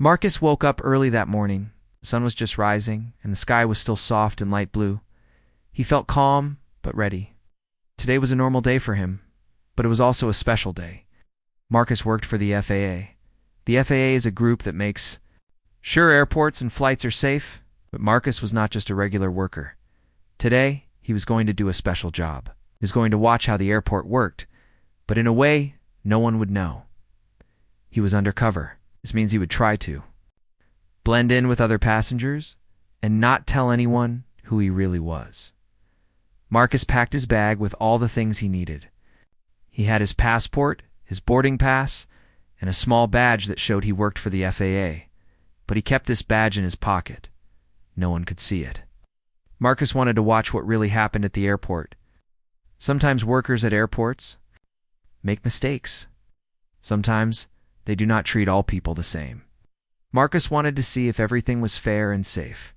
Marcus woke up early that morning. The sun was just rising, and the sky was still soft and light blue. He felt calm, but ready. Today was a normal day for him, but it was also a special day. Marcus worked for the FAA. The FAA is a group that makes sure airports and flights are safe, but Marcus was not just a regular worker. Today, he was going to do a special job. He was going to watch how the airport worked, but in a way, no one would know. He was undercover. This means he would try to blend in with other passengers and not tell anyone who he really was. Marcus packed his bag with all the things he needed. He had his passport, his boarding pass, and a small badge that showed he worked for the FAA, but he kept this badge in his pocket. No one could see it. Marcus wanted to watch what really happened at the airport. Sometimes workers at airports make mistakes. Sometimes they do not treat all people the same. Marcus wanted to see if everything was fair and safe.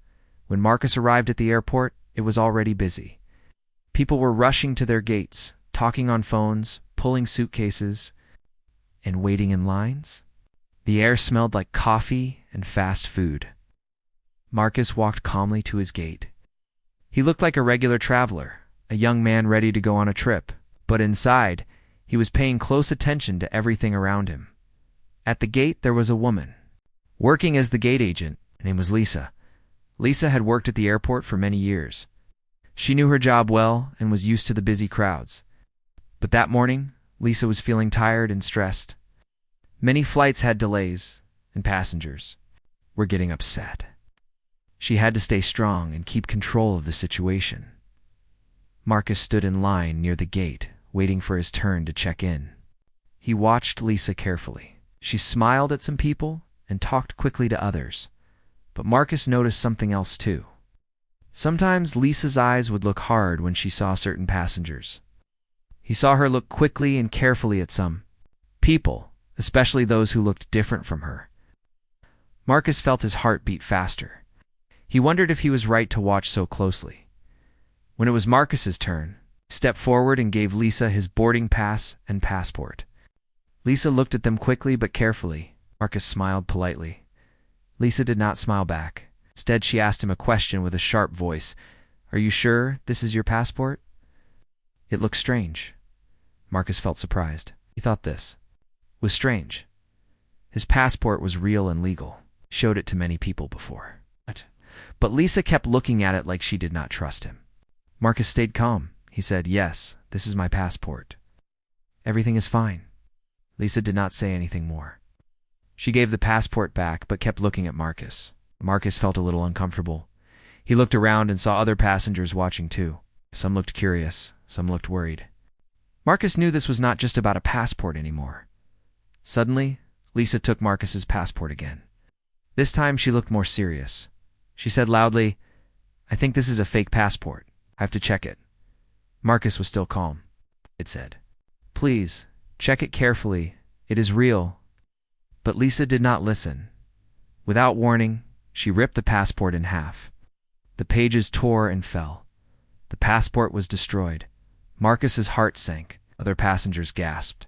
When Marcus arrived at the airport, it was already busy. People were rushing to their gates, talking on phones, pulling suitcases, and waiting in lines. The air smelled like coffee and fast food. Marcus walked calmly to his gate. He looked like a regular traveler, a young man ready to go on a trip, but inside, he was paying close attention to everything around him. At the gate, there was a woman. Working as the gate agent, her name was Lisa. Lisa had worked at the airport for many years. She knew her job well and was used to the busy crowds. But that morning, Lisa was feeling tired and stressed. Many flights had delays, and passengers were getting upset. She had to stay strong and keep control of the situation. Marcus stood in line near the gate, waiting for his turn to check in. He watched Lisa carefully. She smiled at some people and talked quickly to others. But Marcus noticed something else too. Sometimes Lisa's eyes would look hard when she saw certain passengers. He saw her look quickly and carefully at some people, especially those who looked different from her. Marcus felt his heart beat faster. He wondered if he was right to watch so closely. When it was Marcus's turn, he stepped forward and gave Lisa his boarding pass and passport. Lisa looked at them quickly but carefully. Marcus smiled politely. Lisa did not smile back. Instead, she asked him a question with a sharp voice. "Are you sure this is your passport?" It looked strange. Marcus felt surprised. He thought this was strange. His passport was real and legal. He showed it to many people before. But Lisa kept looking at it like she did not trust him. Marcus stayed calm. He said, "Yes, this is my passport. Everything is fine." Lisa did not say anything more. She gave the passport back but kept looking at Marcus. Marcus felt a little uncomfortable. He looked around and saw other passengers watching too. Some looked curious, some looked worried. Marcus knew this was not just about a passport anymore. Suddenly, Lisa took Marcus's passport again. This time she looked more serious. She said loudly, "I think this is a fake passport. I have to check it." Marcus was still calm. It said, "Please, check it carefully. It is real." But Lisa did not listen. Without warning, she ripped the passport in half. The pages tore and fell. The passport was destroyed. Marcus's heart sank. Other passengers gasped.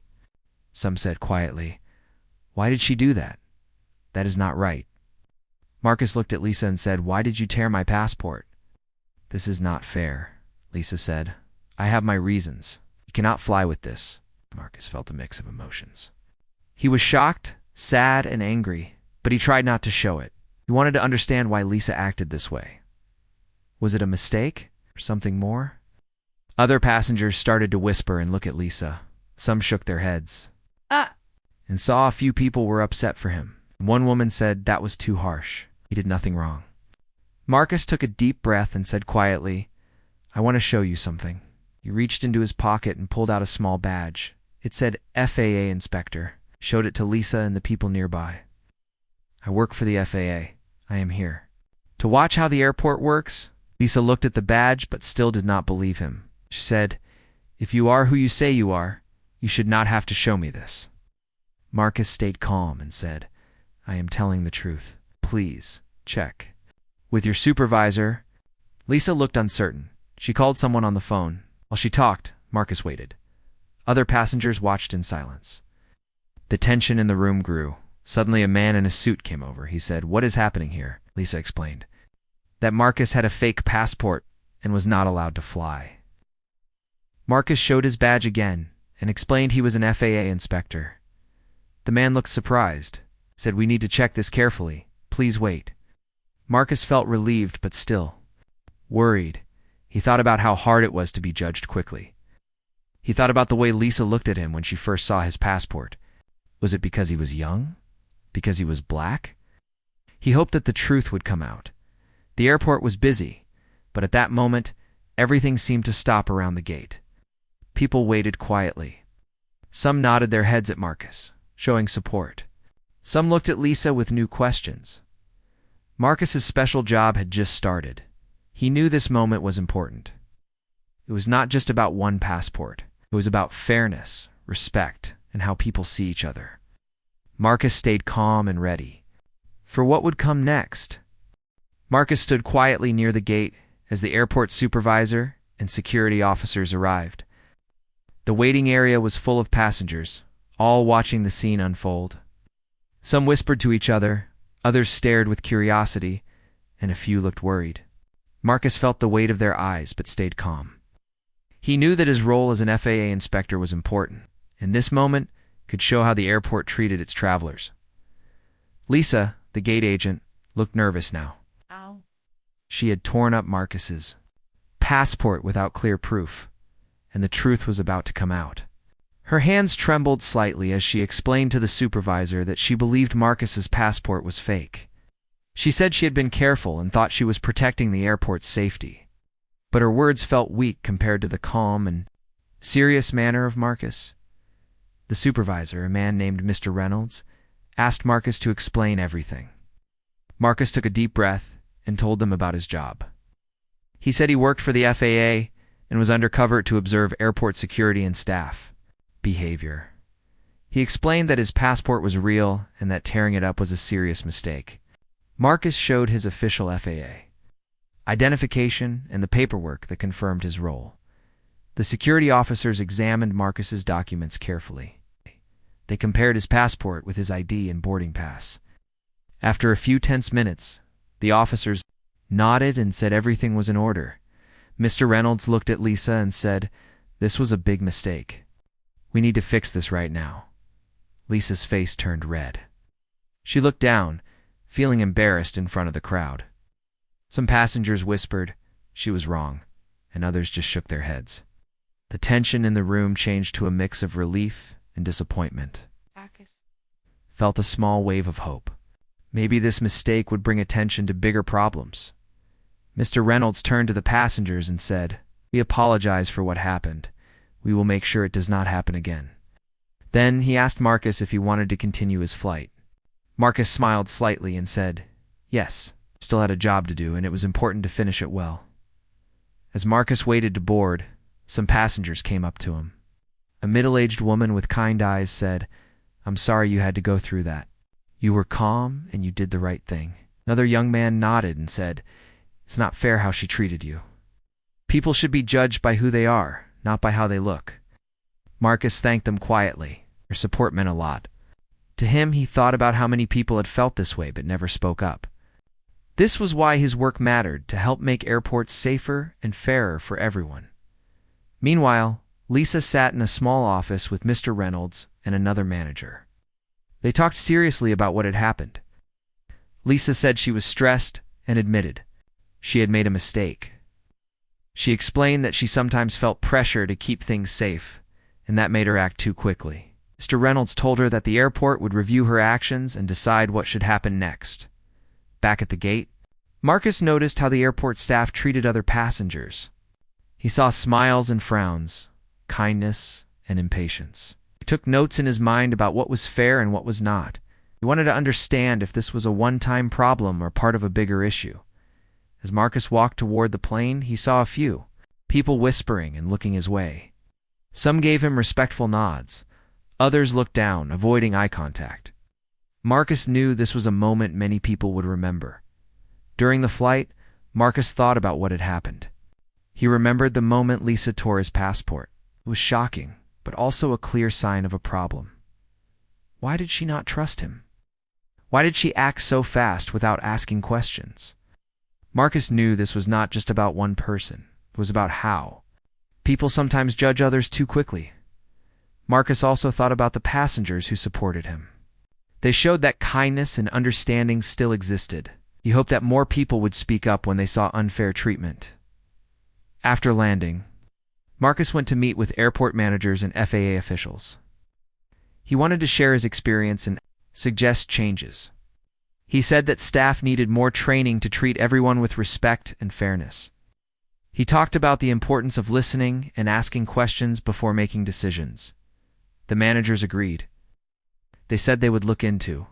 Some said quietly, "Why did she do that? That is not right." Marcus looked at Lisa and said, "Why did you tear my passport?" "This is not fair," Lisa said. "I have my reasons. You cannot fly with this." Marcus felt a mix of emotions. He was shocked, sad, and angry, but he tried not to show it. He wanted to understand why Lisa acted this way. Was it a mistake or something more? Other passengers started to whisper and look at Lisa. Some shook their heads and saw a few people were upset for him. One woman said that was too harsh. He did nothing wrong. Marcus took a deep breath and said quietly, "I want to show you something." He reached into his pocket and pulled out a small badge. It said FAA Inspector. Showed it to Lisa and the people nearby. "I work for the FAA. I am here to watch how the airport works." Lisa looked at the badge but still did not believe him. She said, "If you are who you say you are, you should not have to show me this." Marcus stayed calm and said, "I am telling the truth. Please, check with your supervisor." Lisa looked uncertain. She called someone on the phone. While she talked, Marcus waited. Other passengers watched in silence. The tension in the room grew. Suddenly a man in a suit came over. He said, "What is happening here?" Lisa explained that Marcus had a fake passport and was not allowed to fly. Marcus showed his badge again and explained he was an FAA inspector. The man looked surprised, said, "We need to check this carefully. Please wait." Marcus felt relieved but still worried. He thought about how hard it was to be judged quickly. He thought about the way Lisa looked at him when she first saw his passport. Was it because he was young? Because he was black? He hoped that the truth would come out. The airport was busy, but at that moment, everything seemed to stop around the gate. People waited quietly. Some nodded their heads at Marcus, showing support. Some looked at Lisa with new questions. Marcus's special job had just started. He knew this moment was important. It was not just about one passport. It was about fairness, respect, and how people see each other. Marcus stayed calm and ready for what would come next. Marcus stood quietly near the gate as the airport supervisor and security officers arrived. The waiting area was full of passengers, all watching the scene unfold. Some whispered to each other, others stared with curiosity, and a few looked worried. Marcus felt the weight of their eyes but stayed calm. He knew that his role as an FAA inspector was important, and this moment could show how the airport treated its travelers. Lisa, the gate agent, looked nervous now. Ow. She had torn up Marcus's passport without clear proof, and the truth was about to come out. Her hands trembled slightly as she explained to the supervisor that she believed Marcus's passport was fake. She said she had been careful and thought she was protecting the airport's safety. But her words felt weak compared to the calm and serious manner of Marcus. The supervisor, a man named Mr. Reynolds, asked Marcus to explain everything. Marcus took a deep breath and told them about his job. He said he worked for the FAA and was undercover to observe airport security and staff behavior. He explained that his passport was real and that tearing it up was a serious mistake. Marcus showed his official FAA identification and the paperwork that confirmed his role. The security officers examined Marcus's documents carefully. They compared his passport with his ID and boarding pass. After a few tense minutes, the officers nodded and said everything was in order. Mr. Reynolds looked at Lisa and said, "This was a big mistake. We need to fix this right now." Lisa's face turned red. She looked down, feeling embarrassed in front of the crowd. Some passengers whispered she was wrong, and others just shook their heads. The tension in the room changed to a mix of relief and disappointment. Marcus. Felt a small wave of hope. Maybe this mistake would bring attention to bigger problems. Mr. Reynolds turned to the passengers and said, "We apologize for what happened. We will make sure it does not happen again." Then he asked Marcus if he wanted to continue his flight. Marcus smiled slightly and said, "Yes, still had a job to do and it was important to finish it well." As Marcus waited to board, some passengers came up to him. A middle-aged woman with kind eyes said, "I'm sorry you had to go through that. You were calm and you did the right thing." Another young man nodded and said, "It's not fair how she treated you. People should be judged by who they are, not by how they look." Marcus thanked them quietly. Their support meant a lot. To him, he thought about how many people had felt this way but never spoke up. This was why his work mattered, to help make airports safer and fairer for everyone. Meanwhile, Lisa sat in a small office with Mr. Reynolds and another manager. They talked seriously about what had happened. Lisa said she was stressed and admitted she had made a mistake. She explained that she sometimes felt pressure to keep things safe, and that made her act too quickly. Mr. Reynolds told her that the airport would review her actions and decide what should happen next. Back at the gate, Marcus noticed how the airport staff treated other passengers. He saw smiles and frowns, kindness and impatience. He took notes in his mind about what was fair and what was not. He wanted to understand if this was a one-time problem or part of a bigger issue. As Marcus walked toward the plane, he saw a few people whispering and looking his way. Some gave him respectful nods. Others looked down, avoiding eye contact. Marcus knew this was a moment many people would remember. During the flight, Marcus thought about what had happened. He remembered the moment Lisa tore his passport. It was shocking, but also a clear sign of a problem. Why did she not trust him? Why did she act so fast without asking questions? Marcus knew this was not just about one person. It was about how. People sometimes judge others too quickly. Marcus also thought about the passengers who supported him. They showed that kindness and understanding still existed. He hoped that more people would speak up when they saw unfair treatment. After landing, Marcus went to meet with airport managers and FAA officials. He wanted to share his experience and suggest changes. He said that staff needed more training to treat everyone with respect and fairness. He talked about the importance of listening and asking questions before making decisions. The managers agreed. They said they would look into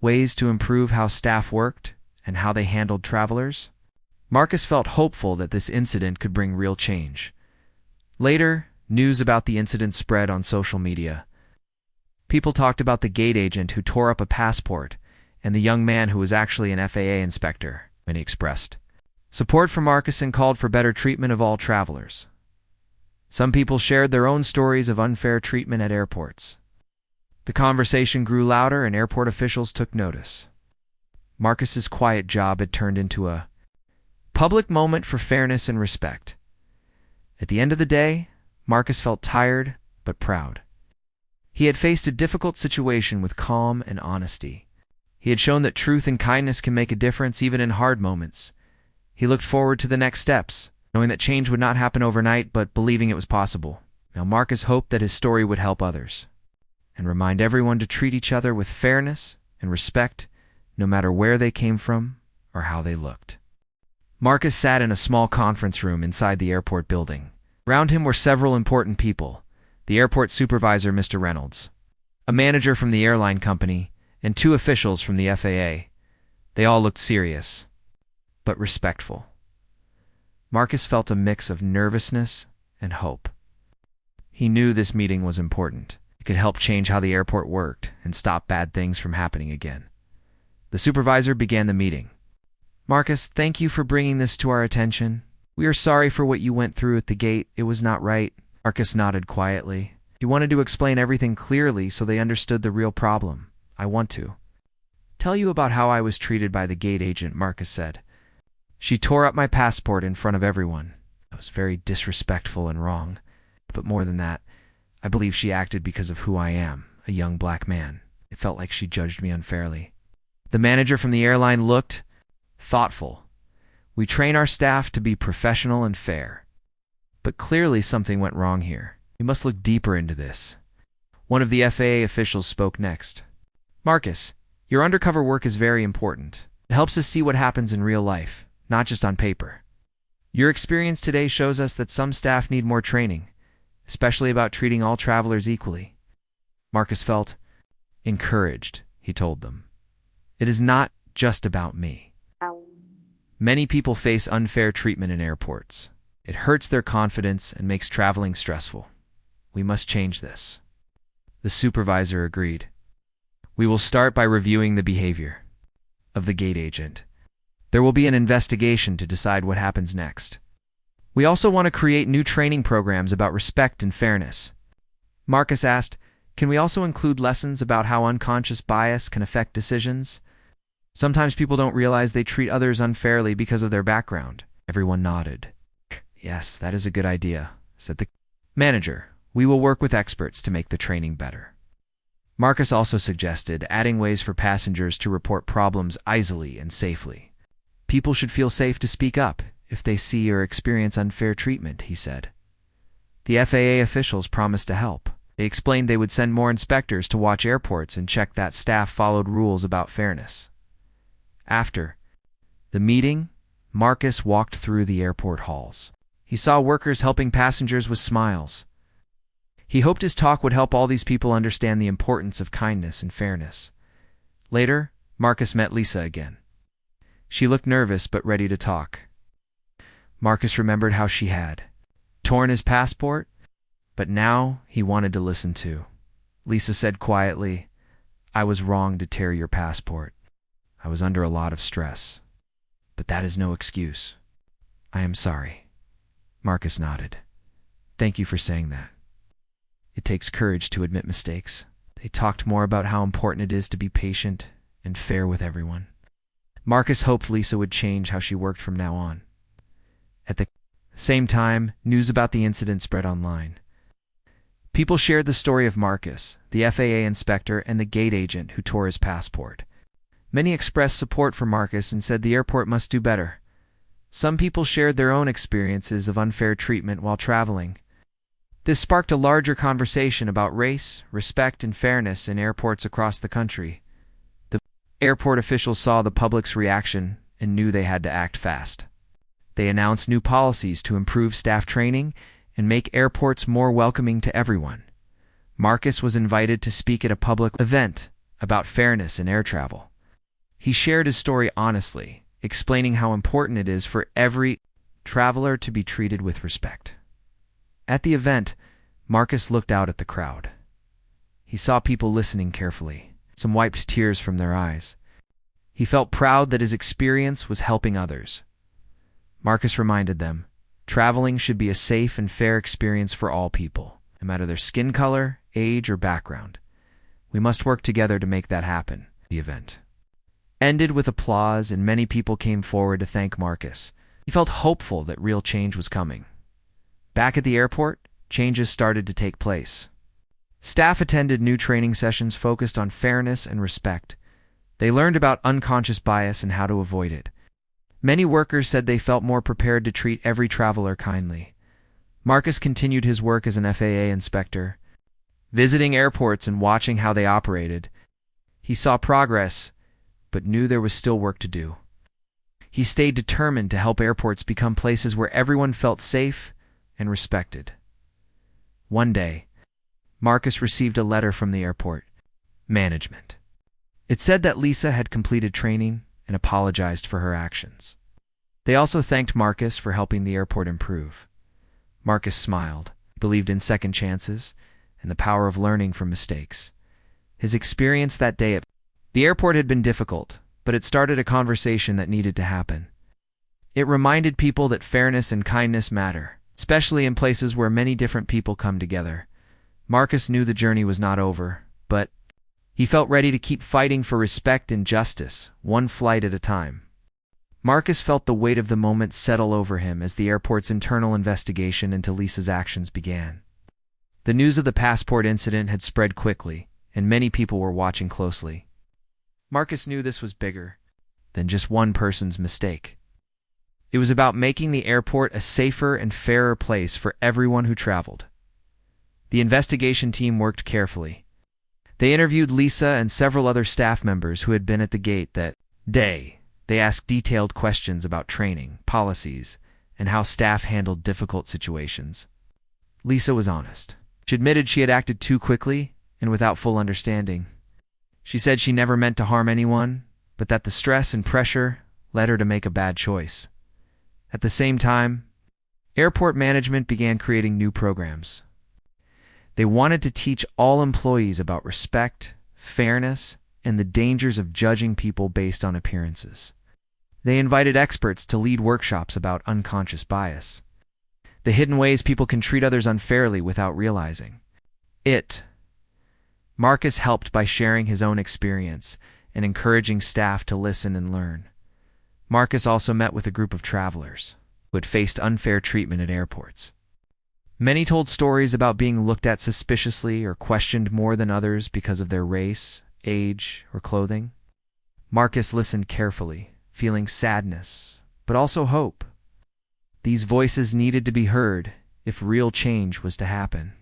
ways to improve how staff worked and how they handled travelers. Marcus felt hopeful that this incident could bring real change. Later, news about the incident spread on social media. People talked about the gate agent who tore up a passport and the young man who was actually an FAA inspector, and he expressed support for Marcus and called for better treatment of all travelers. Some people shared their own stories of unfair treatment at airports. The conversation grew louder and airport officials took notice. Marcus's quiet job had turned into a public moment for fairness and respect. At the end of the day, Marcus felt tired but proud. He had faced a difficult situation with calm and honesty. He had shown that truth and kindness can make a difference even in hard moments. He looked forward to the next steps, knowing that change would not happen overnight, but believing it was possible. Now Marcus hoped that his story would help others and remind everyone to treat each other with fairness and respect, no matter where they came from or how they looked. Marcus sat in a small conference room inside the airport building. Around him were several important people: the airport supervisor, Mr. Reynolds, a manager from the airline company, and 2 officials from the FAA. They all looked serious, but respectful. Marcus felt a mix of nervousness and hope. He knew this meeting was important. It could help change how the airport worked and stop bad things from happening again. The supervisor began the meeting. Marcus, thank you for bringing this to our attention. We are sorry for what you went through at the gate. It was not right. Marcus nodded quietly. He wanted to explain everything clearly so they understood the real problem. I want to tell you about how I was treated by the gate agent, Marcus said. She tore up my passport in front of everyone. It was very disrespectful and wrong. But more than that, I believe she acted because of who I am, a young black man. It felt like she judged me unfairly. The manager from the airline looked thoughtful. We train our staff to be professional and fair. But clearly something went wrong here. We must look deeper into this. One of the FAA officials spoke next. Marcus, your undercover work is very important. It helps us see what happens in real life, not just on paper. Your experience today shows us that some staff need more training, especially about treating all travelers equally. Marcus felt encouraged, he told them. It is not just about me. Many people face unfair treatment in airports. It hurts their confidence and makes traveling stressful. We must change this. The supervisor agreed. We will start by reviewing the behavior of the gate agent. There will be an investigation to decide what happens next. We also want to create new training programs about respect and fairness. Marcus asked, can we also include lessons about how unconscious bias can affect decisions? Sometimes people don't realize they treat others unfairly because of their background. Everyone nodded. Yes, that is a good idea, said the manager. We will work with experts to make the training better. Marcus also suggested adding ways for passengers to report problems easily and safely. People should feel safe to speak up if they see or experience unfair treatment, he said. The FAA officials promised to help. They explained they would send more inspectors to watch airports and check that staff followed rules about fairness. After the meeting, Marcus walked through the airport halls. He saw workers helping passengers with smiles. He hoped his talk would help all these people understand the importance of kindness and fairness. Later, Marcus met Lisa again. She looked nervous but ready to talk. Marcus remembered how she had torn his passport, but now he wanted to listen too. Lisa said quietly, I was wrong to tear your passport. I was under a lot of stress. But that is no excuse. I am sorry. Marcus nodded. Thank you for saying that. It takes courage to admit mistakes. They talked more about how important it is to be patient and fair with everyone. Marcus hoped Lisa would change how she worked from now on. At the same time, news about the incident spread online. People shared the story of Marcus, the FAA inspector, and the gate agent who tore his passport. Many expressed support for Marcus and said the airport must do better. Some people shared their own experiences of unfair treatment while traveling. This sparked a larger conversation about race, respect, and fairness in airports across the country. The airport officials saw the public's reaction and knew they had to act fast. They announced new policies to improve staff training and make airports more welcoming to everyone. Marcus was invited to speak at a public event about fairness in air travel. He shared his story honestly, explaining how important it is for every traveler to be treated with respect. At the event, Marcus looked out at the crowd. He saw people listening carefully. Some wiped tears from their eyes. He felt proud that his experience was helping others. Marcus reminded them, traveling should be a safe and fair experience for all people, no matter their skin color, age, or background. We must work together to make that happen. The event ended with applause, and many people came forward to thank Marcus. He felt hopeful that real change was coming. Back at the airport, changes started to take place. Staff attended new training sessions focused on fairness and respect. They learned about unconscious bias and how to avoid it. Many workers said they felt more prepared to treat every traveler kindly. Marcus continued his work as an FAA inspector, visiting airports and watching how they operated. He saw progress, but knew there was still work to do. He stayed determined to help airports become places where everyone felt safe and respected. One day, Marcus received a letter from the airport management. It said that Lisa had completed training and apologized for her actions. They also thanked Marcus for helping the airport improve. Marcus smiled, believed in second chances, and the power of learning from mistakes. His experience that day at the airport had been difficult, but it started a conversation that needed to happen. It reminded people that fairness and kindness matter, especially in places where many different people come together. Marcus knew the journey was not over, but he felt ready to keep fighting for respect and justice, one flight at a time. Marcus felt the weight of the moment settle over him as the airport's internal investigation into Lisa's actions began. The news of the passport incident had spread quickly, and many people were watching closely. Marcus knew this was bigger than just one person's mistake. It was about making the airport a safer and fairer place for everyone who traveled. The investigation team worked carefully. They interviewed Lisa and several other staff members who had been at the gate that day. They asked detailed questions about training, policies, and how staff handled difficult situations. Lisa was honest. She admitted she had acted too quickly and without full understanding. She said she never meant to harm anyone, but that the stress and pressure led her to make a bad choice. At the same time, airport management began creating new programs. They wanted to teach all employees about respect, fairness, and the dangers of judging people based on appearances. They invited experts to lead workshops about unconscious bias, the hidden ways people can treat others unfairly without realizing it. Marcus helped by sharing his own experience and encouraging staff to listen and learn. Marcus also met with a group of travelers who had faced unfair treatment at airports. Many told stories about being looked at suspiciously or questioned more than others because of their race, age, or clothing. Marcus listened carefully, feeling sadness, but also hope. These voices needed to be heard if real change was to happen.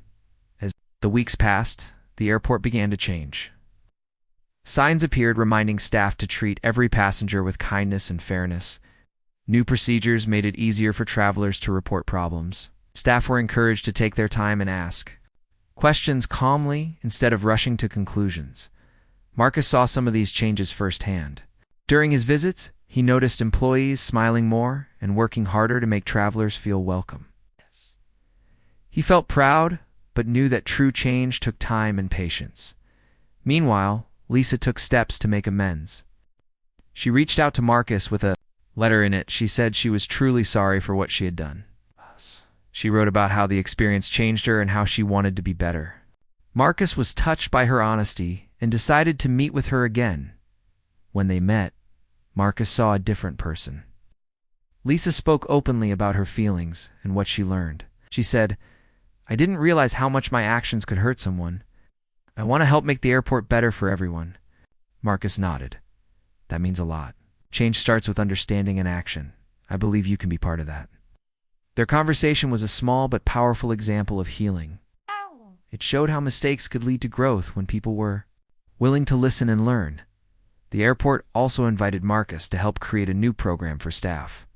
As the weeks passed, the airport began to change. Signs appeared reminding staff to treat every passenger with kindness and fairness. New procedures made it easier for travelers to report problems. Staff were encouraged to take their time and ask questions calmly instead of rushing to conclusions. Marcus saw some of these changes firsthand. During his visits, he noticed employees smiling more and working harder to make travelers feel welcome. He felt proud, but knew that true change took time and patience. Meanwhile, Lisa took steps to make amends. She reached out to Marcus with a letter in it. She said she was truly sorry for what she had done. She wrote about how the experience changed her and how she wanted to be better. Marcus was touched by her honesty and decided to meet with her again. When they met, Marcus saw a different person. Lisa spoke openly about her feelings and what she learned. She said, "I didn't realize how much my actions could hurt someone. I want to help make the airport better for everyone." Marcus nodded. "That means a lot. Change starts with understanding and action. I believe you can be part of that." Their conversation was a small but powerful example of healing. It showed how mistakes could lead to growth when people were willing to listen and learn. The airport also invited Marcus to help create a new program for staff.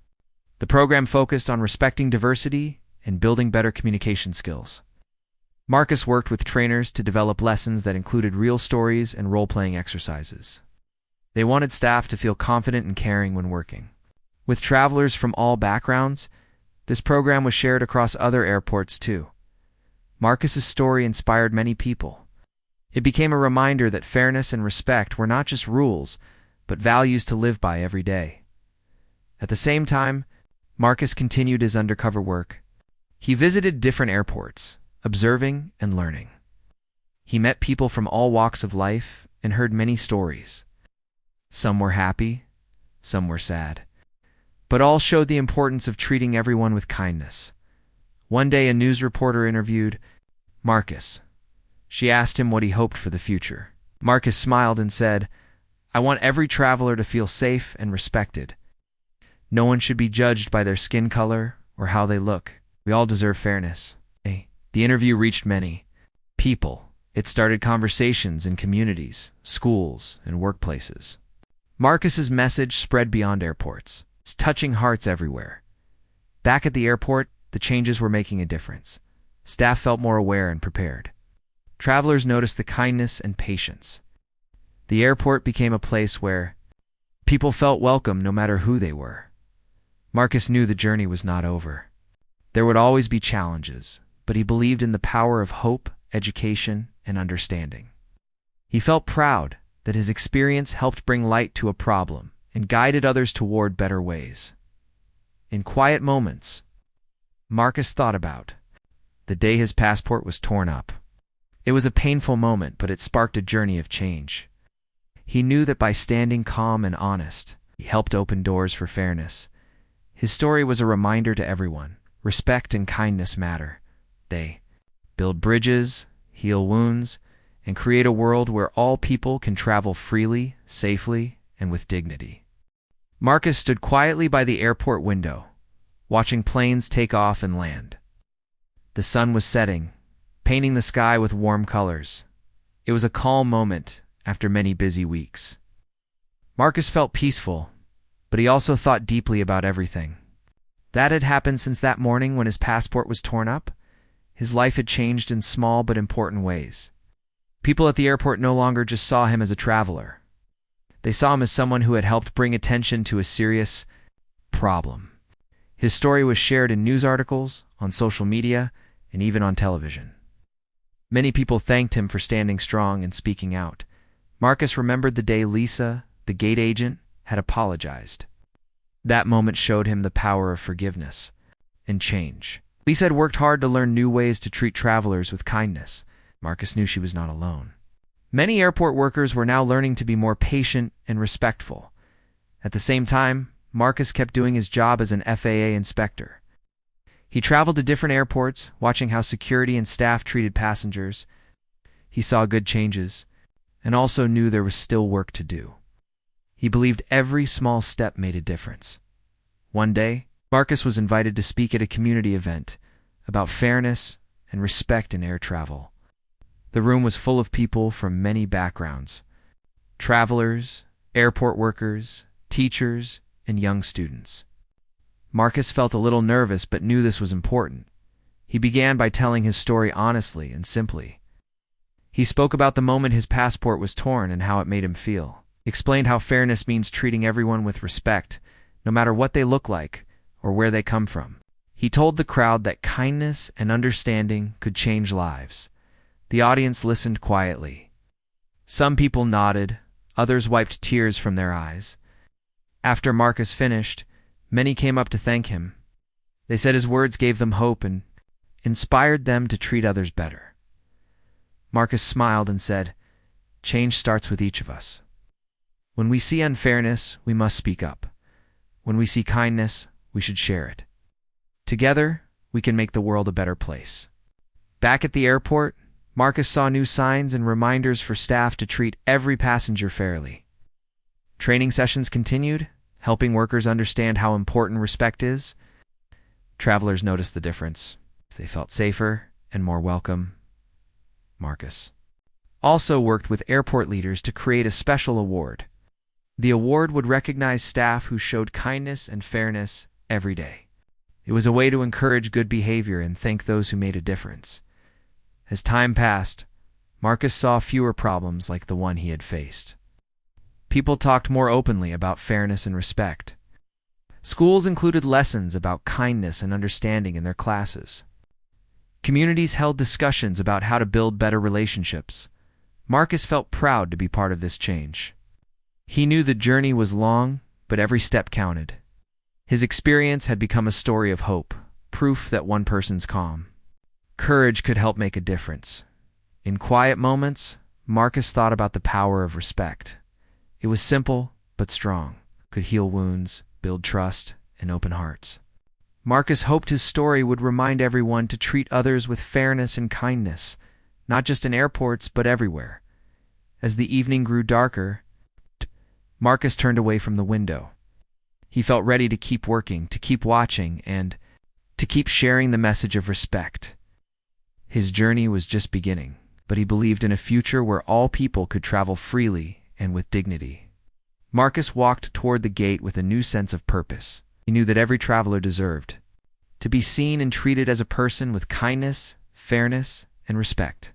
The program focused on respecting diversity and building better communication skills. Marcus worked with trainers to develop lessons that included real stories and role-playing exercises. They wanted staff to feel confident and caring when working. With travelers from all backgrounds, this program was shared across other airports too. Marcus's story inspired many people. It became a reminder that fairness and respect were not just rules, but values to live by every day. At the same time, Marcus continued his undercover work. He visited different airports, observing and learning. He met people from all walks of life and heard many stories. Some were happy, some were sad, but all showed the importance of treating everyone with kindness. One day, a news reporter interviewed Marcus. She asked him what he hoped for the future. Marcus smiled and said, "I want every traveler to feel safe and respected. No one should be judged by their skin color or how they look. We all deserve fairness." The interview reached many people. It started conversations in communities, schools, and workplaces. Marcus's message spread beyond airports, touching hearts everywhere. Back at the airport, the changes were making a difference. Staff felt more aware and prepared. Travelers noticed the kindness and patience. The airport became a place where people felt welcome no matter who they were. Marcus knew the journey was not over. There would always be challenges, but he believed in the power of hope, education, and understanding. He felt proud that his experience helped bring light to a problem and guided others toward better ways. In quiet moments, Marcus thought about the day his passport was torn up. It was a painful moment, but it sparked a journey of change. He knew that by standing calm and honest, he helped open doors for fairness. His story was a reminder to everyone: respect and kindness matter. They build bridges, heal wounds, and create a world where all people can travel freely, safely, and with dignity. Marcus stood quietly by the airport window, watching planes take off and land. The sun was setting, painting the sky with warm colors. It was a calm moment after many busy weeks. Marcus felt peaceful, but he also thought deeply about everything that had happened since that morning when his passport was torn up. His life had changed in small but important ways. People at the airport no longer just saw him as a traveler. They saw him as someone who had helped bring attention to a serious problem. His story was shared in news articles, on social media, and even on television. Many people thanked him for standing strong and speaking out. Marcus remembered the day Lisa, the gate agent, had apologized. That moment showed him the power of forgiveness and change. Lisa had worked hard to learn new ways to treat travelers with kindness. Marcus knew she was not alone. Many airport workers were now learning to be more patient and respectful. At the same time, Marcus kept doing his job as an FAA inspector. He traveled to different airports, watching how security and staff treated passengers. He saw good changes, and also knew there was still work to do. He believed every small step made a difference. One day, Marcus was invited to speak at a community event about fairness and respect in air travel. The room was full of people from many backgrounds: travelers, airport workers, teachers, and young students. Marcus felt a little nervous but knew this was important. He began by telling his story honestly and simply. He spoke about the moment his passport was torn and how it made him feel. He explained how fairness means treating everyone with respect, no matter what they look like or where they come from. He told the crowd that kindness and understanding could change lives. The audience listened quietly. Some people nodded, others wiped tears from their eyes. After Marcus finished, many came up to thank him. They said his words gave them hope and inspired them to treat others better. Marcus smiled and said, "Change starts with each of us." When we see unfairness, we must speak up. When we see kindness, we should share it. Together, we can make the world a better place. Back at the airport, Marcus saw new signs and reminders for staff to treat every passenger fairly. Training sessions continued, helping workers understand how important respect is. Travelers noticed the difference. They felt safer and more welcome. Marcus also worked with airport leaders to create a special award. The award would recognize staff who showed kindness and fairness every day. It was a way to encourage good behavior and thank those who made a difference. As time passed, Marcus saw fewer problems like the one he had faced. People talked more openly about fairness and respect. Schools included lessons about kindness and understanding in their classes. Communities held discussions about how to build better relationships. Marcus felt proud to be part of this change. He knew the journey was long, but every step counted. His experience had become a story of hope, proof that one person's calm courage could help make a difference. In quiet moments, Marcus thought about the power of respect. It was simple, but strong, could heal wounds, build trust, and open hearts. Marcus hoped his story would remind everyone to treat others with fairness and kindness, not just in airports, but everywhere. As the evening grew darker, Marcus turned away from the window. He felt ready to keep working, to keep watching, and to keep sharing the message of respect. His journey was just beginning, but he believed in a future where all people could travel freely and with dignity. Marcus walked toward the gate with a new sense of purpose. He knew that every traveler deserved to be seen and treated as a person with kindness, fairness, and respect.